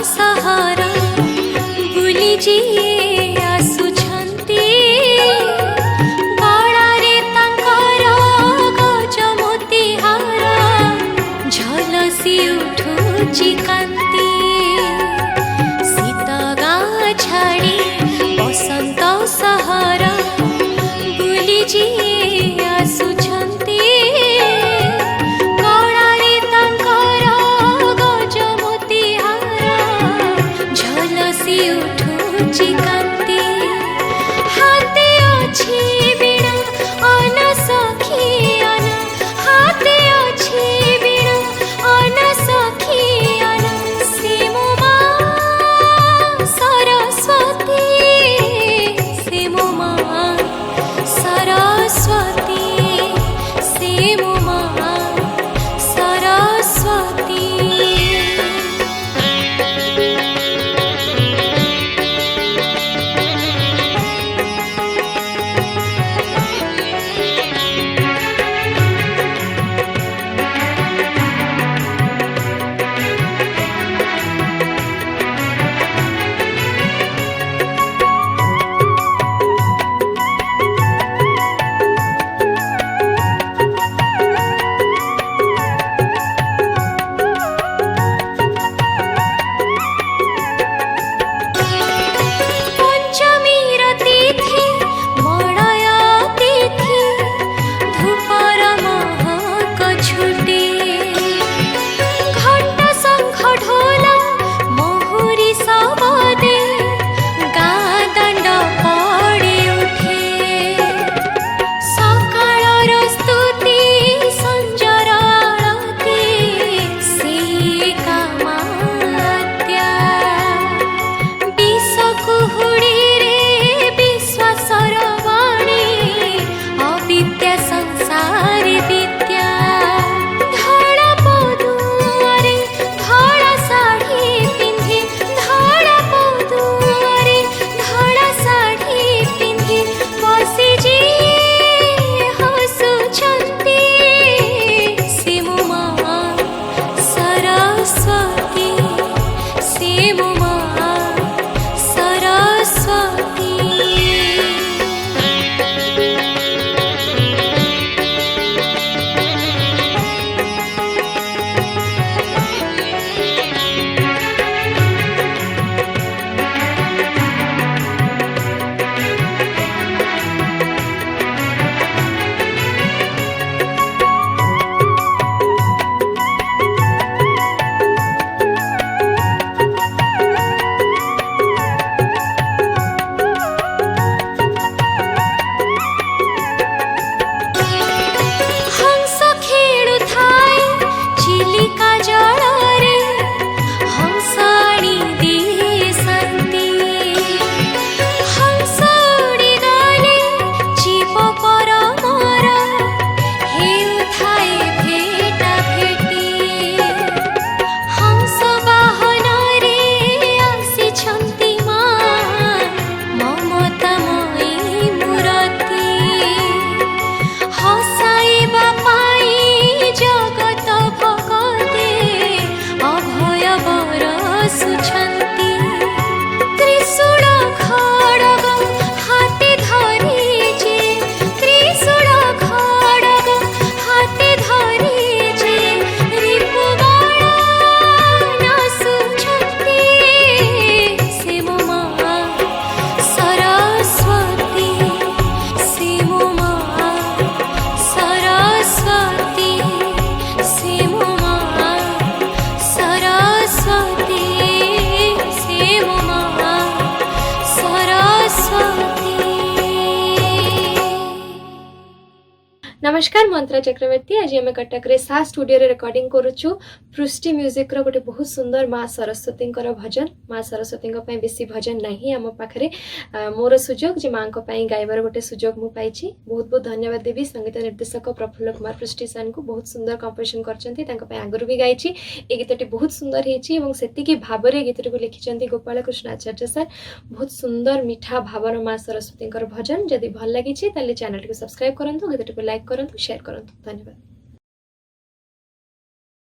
सहारा बुली जी आसुछंती गलारे तांकर गजमोती हारा झलसी उठुची कांती शीत गाँ छाड़ी बसंत सहारा बुली जी आसुछंती गलारे तांकर गजमोती हारा झलसी उठुची कांती हाते अछि बीणा अन सखी अन हाते अछि बीणा अन सखी अन से मो माँ सरस्वती से मो माँ सरस्वती से मो माँ सरस्वती। पंचमीर तिथि मड़य तिथि धूपर महक छुटे घंट शंख ढोल महुरी सबदे गाँ दंड पड़े उठे सकाळर स्तुति संजर आरती से कामात्या विषकुहुड़ी रे विश्वासर वाणी अविद्या संसार विद्या धड़ा पदुआरे धड़ा साड़ी पिंधि धड़ा पदुआरे धड़ा साड़ी पिंधि बसी जी हसुछंती से मो माँ सरस्वती से मो माँ सरस्वती। हंस खेलु थाए चिलिका जलरे हंसाणी दिसंती हंस उड़ी गले जीव पर मोर हेउथाए भेटा भेटी हंस वाहन रे आसिछंती माँ ममतामयी मूरती हसाइबा पाई जगत भगते अभय बरसुछंती त्रिशूल खड्ग हाते धरी जे त्रिशूल खड्ग हाते धरी जे रिपुबाण नासुछंती से मो माँ सरस्वती से मो माँ सरस्वती से मो माँ सरस्वती से मो माँ सरस्वती। नमस्कार मंत्रा चक्रवर्ती आज आम कटक रे सा स्टूडियो रे रिकॉर्डिंग करुछु पृष्टि म्यूजिक रो गोटे बहुत सुंदर माँ सरस्वती भजन माँ सरस्वती बेसी भजन नहीं आम पाखे मोर सुजोग जे माँ गायबार गोटे सुजोग मु पाइछि बहुत बहुत धन्यवाद देवी संगीत निर्देशक प्रफुल्ल कुमार पृष्टि सान को बहुत सुंदर कंपोजिशन करछंती आगुरी भी गाइछि ए गीतटी बहुत सुंदर हेछि एवं सेतिकी भाबरे गीतटी को लिखिछंती गोपाल कृष्ण आचार्य सर बहुत सुंदर मीठा भावन माँ सरस्वती भजन जदि भल लागिछि ताले चैनल को सब्सक्राइब करंतु गीतटी को लाइक करंतु शेयर करंतु धन्यवाद।